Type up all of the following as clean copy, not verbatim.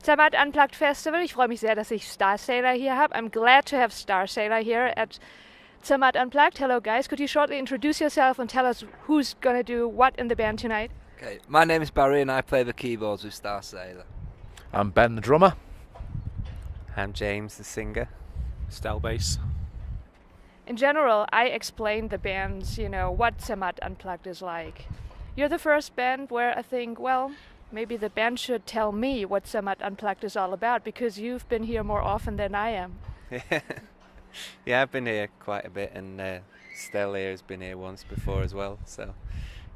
Zermatt Unplugged Festival. Ich freue mich sehr, dass ich Starsailor hier habe. I'm glad to have Starsailor here at Zermatt Unplugged. Hello guys, could you shortly introduce yourself and tell us who's going to do what in the band tonight? Okay, my name is Barry and I play the keyboards with Starsailor. I'm Ben, the drummer. I'm James, the singer. Style bass. In general, I explained the bands, what Zermatt Unplugged is like. You're the first band where I think, well, maybe the band should tell me what Zermatt Unplugged is all about, because you've been here more often than I am. Yeah, I've been here quite a bit, and Starsailor has been here once before as well. So,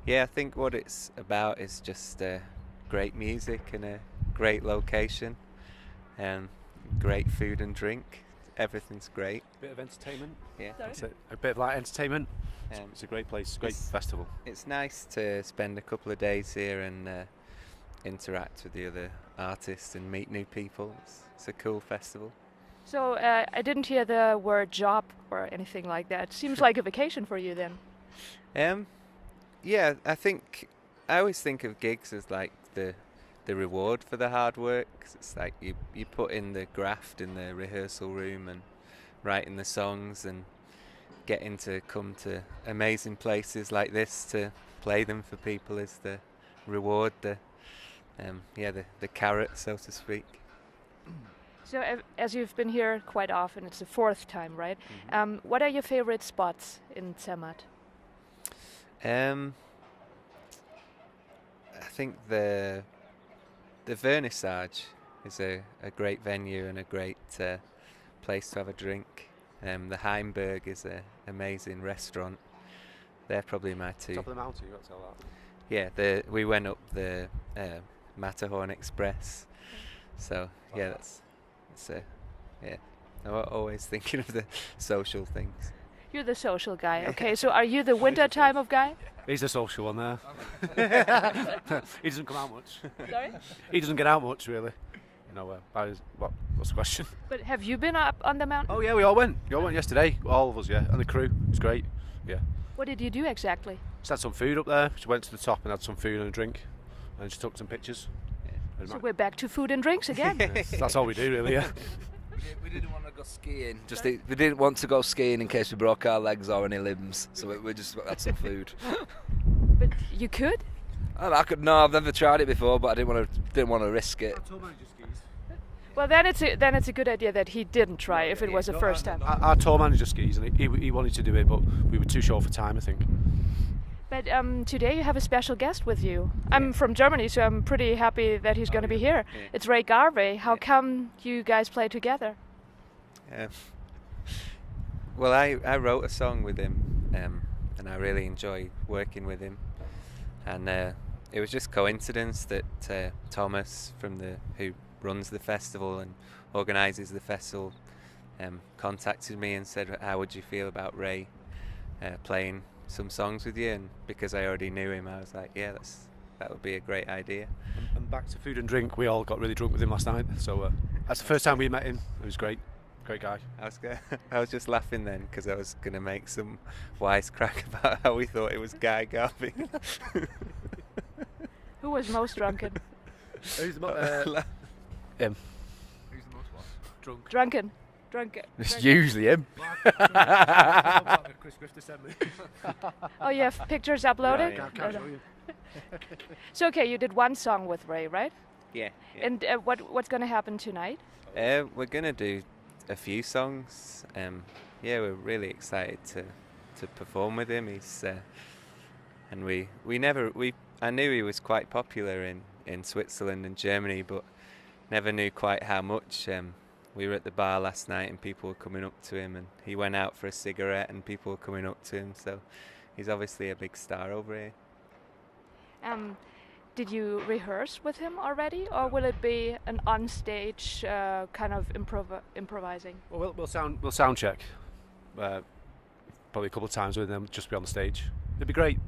yeah, I think what it's about is just great music and a great location, and great food and drink. Everything's great. A bit of entertainment. Yeah. That's it. A bit of light entertainment. It's a great place, great festival. It's nice to spend a couple of days here and interact with the other artists and meet new people. It's a cool festival. So I didn't hear the word job or anything like that. Seems like a vacation for you then. Yeah, I always think of gigs as like the reward for the hard work. 'Cause it's like you put in the graft in the rehearsal room and writing the songs and getting to come to amazing places like this to play them for people is the reward, the carrot, so to speak. So as you've been here quite often, it's the fourth time, right? Mm-hmm. What are your favorite spots in Zermatt? I think the Vernissage is a great venue and a great place to have a drink. The Heimberg is an amazing restaurant. They're probably my two. Top of the mountain, you got to tell that. Yeah, we went up the Matterhorn Express. So yeah, that's yeah. I'm always thinking of the social things. You're the social guy, okay? So are you the winter time of guy? He's the social one there. He doesn't come out much. Sorry? He doesn't get out much, really. What's the question? But have you been up on the mountain? Oh yeah, we all went. We all went yesterday. All of us, yeah, and the crew. It was great. Yeah. What did you do exactly? Just had some food up there. She went to the top and had some food and a drink, and she took some pictures. Yeah. So we're back to food and drinks again. That's all we do, really. Yeah. We didn't want to go skiing. We didn't want to go skiing in case we broke our legs or any limbs. So we just had some food. But you could? I could. No, I've never tried it before, but I didn't want to risk it. Well, then it's a good idea that he didn't try if it was the first time. Our tour manager skis, and he wanted to do it, but we were too short for time, I think. But today you have a special guest with you. I'm from Germany, so I'm pretty happy that he's going to be here. Yeah. It's Ray Garvey. How come you guys play together? Well, I wrote a song with him, and I really enjoy working with him. And it was just coincidence that Thomas, who runs the festival and organises the festival, contacted me and said, "How would you feel about Ray playing some songs with you?" And because I already knew him, I was like, "Yeah, that would be a great idea." And back to food and drink, we all got really drunk with him last night. So that's the first time we met him. It was great. Great guy. I was just laughing then because I was going to make some wisecrack about how we thought it was Guy Garvey. Who was most drunken? Who's the most? Him. Who's the most what? Drunken. It's usually him. Chris Griffith sent me. Oh, you have pictures uploaded? Yeah. So okay, you did one song with Ray, right? Yeah. And what's going to happen tonight? We're going to do a few songs. We're really excited to perform with him. He's and I knew he was quite popular in Switzerland and Germany, but never knew quite how much. We were at the bar last night and people were coming up to him, and he went out for a cigarette and people were coming up to him, so he's obviously a big star over here. Did you rehearse with him already, or will it be an on-stage kind of improvising? Well, we'll sound check probably a couple of times with them, just be on the stage. It'd be great.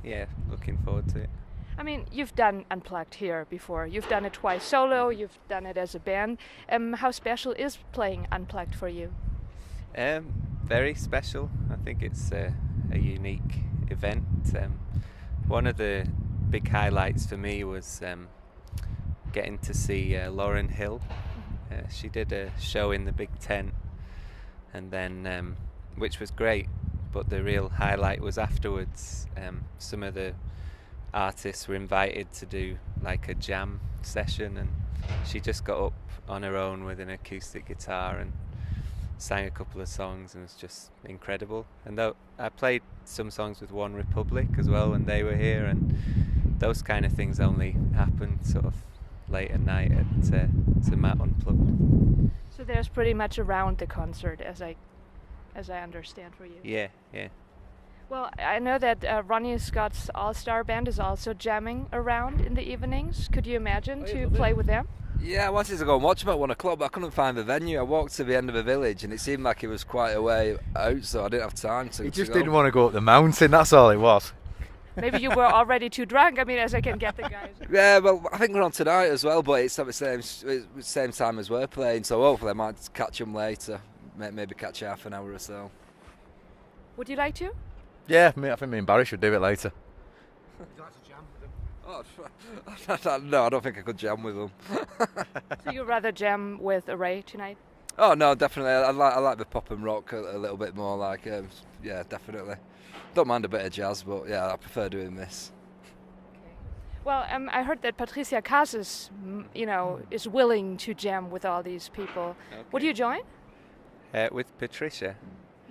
Yeah, looking forward to it. I mean, you've done Unplugged here before. You've done it twice solo, you've done it as a band. How special is playing Unplugged for you? Very special. I think it's a unique event. One of the big highlights for me was getting to see Lauren Hill. She did a show in the big tent, and then which was great. But the real highlight was afterwards. Some of the artists were invited to do like a jam session, and she just got up on her own with an acoustic guitar and sang a couple of songs, and it was just incredible. And though I played some songs with One Republic as well when they were here, and those kind of things only happen sort of late at night at Zermatt Unplugged. So there's pretty much around the concert, as I understand for you. Yeah, yeah. Well, I know that Ronnie Scott's All-Star Band is also jamming around in the evenings. Could you imagine to play with them? Yeah, I wanted to go and watch them at 1 o'clock, but I couldn't find the venue. I walked to the end of a village, and it seemed like it was quite a way out, so I didn't have time to. He just go. didn't want to go up the mountain. That's all it was. Maybe you were already too drunk. I mean, as I can get the guys. Yeah, well, I think we're on tonight as well, but it's at the same time as we're playing, so hopefully I might catch them later. Maybe catch half an hour or so. Would you like to? Yeah, I think me and Barry should do it later. Would you like to jam with them? Oh, no, I don't think I could jam with them. So you'd rather jam with Array tonight? Oh no, definitely. I like the pop and rock a little bit more. Like, yeah, definitely. Don't mind a bit of jazz, but yeah, I prefer doing this. Well, I heard that Patricia Kaas is, is willing to jam with all these people. Okay. Would you join? With Patricia,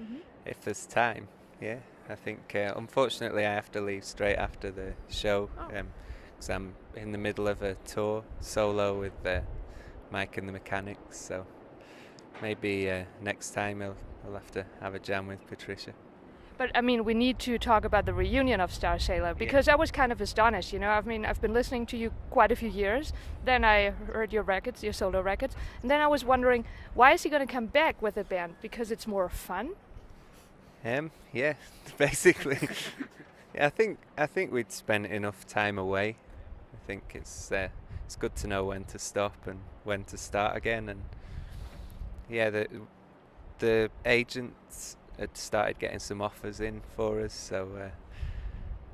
Mm-hmm. if there's time. Yeah, I think unfortunately I have to leave straight after the show because I'm in the middle of a tour solo with Mike and the Mechanics. So maybe next time I'll have to have a jam with Patricia. But I mean, we need to talk about the reunion of Starsailor, because I was kind of astonished. I mean, I've been listening to you quite a few years. Then I heard your records, your solo records, and then I was wondering, why is he going to come back with a band? Because it's more fun? Yeah, basically. Yeah, I think we'd spent enough time away. I think it's good to know when to stop and when to start again. And yeah, the agents had started getting some offers in for us, so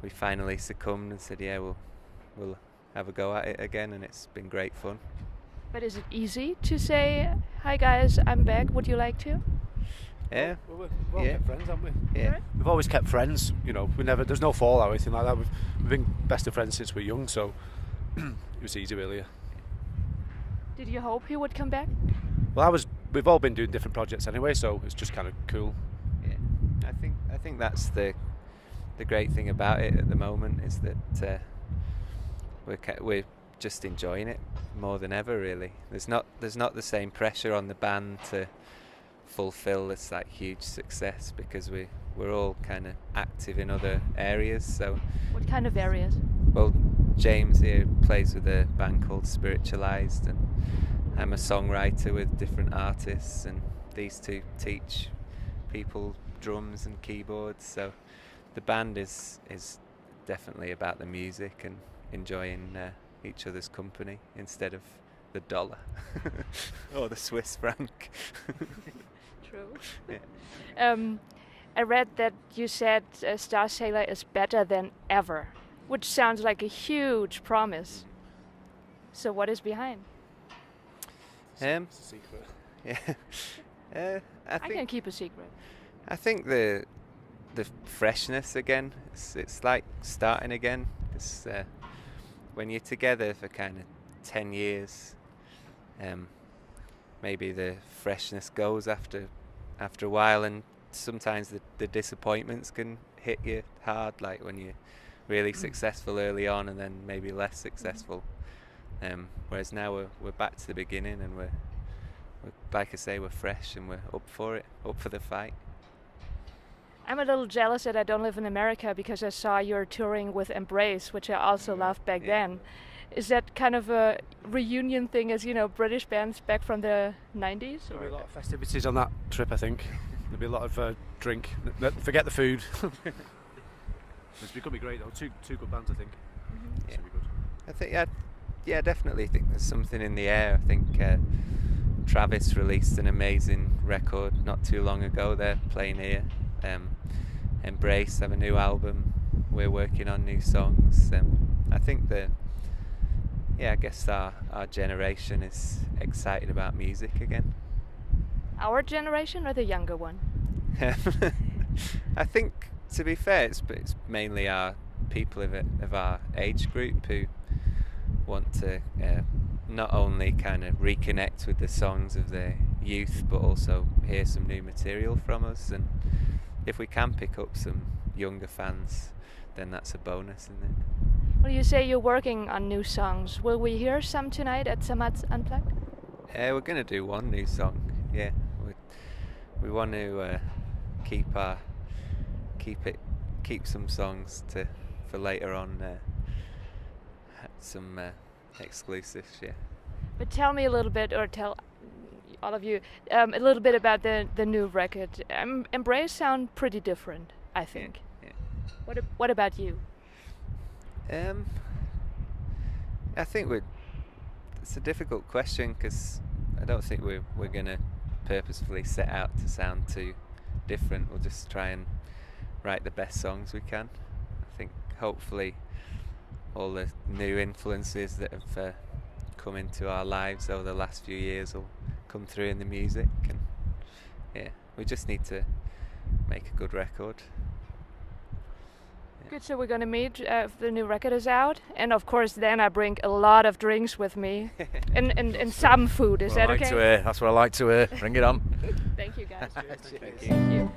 we finally succumbed and said, yeah, we'll have a go at it again, and it's been great fun. But is it easy to say, hi guys, I'm back, would you like to? Yeah. We've all kept friends, haven't we? Yeah. We've always kept friends. There's no fallout or anything like that. We've been best of friends since we're young, so it was easy, really. Yeah. Did you hope he would come back? Well, we've all been doing different projects anyway, so it's just kind of cool. Yeah. I think that's the great thing about it at the moment, is that we're just enjoying it more than ever, really. There's not the same pressure on the band to fulfill this like huge success, because we're all kind of active in other areas. So What kind of areas? well, James here plays with a band called Spiritualized, and I'm a songwriter with different artists, and these two teach people drums and keyboards. So the band is definitely about the music and enjoying each other's company instead of the dollar or the Swiss franc. True. Yeah. I read that you said Starsailor is better than ever, which sounds like a huge promise. So what is behind? It's a secret. Yeah. I I can keep a secret. I think the freshness again. It's like starting again. It's when you're together for kind of 10 years. Maybe the freshness goes after a while, and sometimes the disappointments can hit you hard, like when you're really successful early on and then maybe less successful. Whereas now we're back to the beginning, and we're like I say, we're fresh and we're up for it, up for the fight. I'm a little jealous that I don't live in America, because I saw you're touring with Embrace, which I also loved back then. Is that kind of a reunion thing, as British bands back from the 90s? There'll be a lot of festivities on that trip, I think. There'll be a lot of drink. Forget the food. It's going to be great though. Two good bands, I think. Yeah. Should be good. I think, I definitely think there's something in the air. I think Travis released an amazing record not too long ago. They're playing here. Embrace have a new album. We're working on new songs. I think yeah, I guess our generation is excited about music again. Our generation or the younger one? I think, to be fair, it's mainly our people of our age group who want to not only kind of reconnect with the songs of their youth, but also hear some new material from us. And if we can pick up some younger fans, then that's a bonus, isn't it? Well, you say you're working on new songs. Will we hear some tonight at Zermatt Unplugged? We're going to do one new song. Yeah, we want to keep some songs for later on. Some exclusives. Yeah. But tell me a little bit, or tell all of you a little bit about the new record. Embrace sound pretty different, I think. Yeah. What about you? I think it's a difficult question because I don't think we're going to purposefully set out to sound too different. We'll just try and write the best songs we can. I think hopefully all the new influences that have come into our lives over the last few years will come through in the music, and yeah, we just need to make a good record. Good, so we're gonna meet if the new record is out, and of course then I bring a lot of drinks with me, and some food. Is that okay? That's what I like to hear. Bring it on. Thank you, guys. Thank you. Thank you.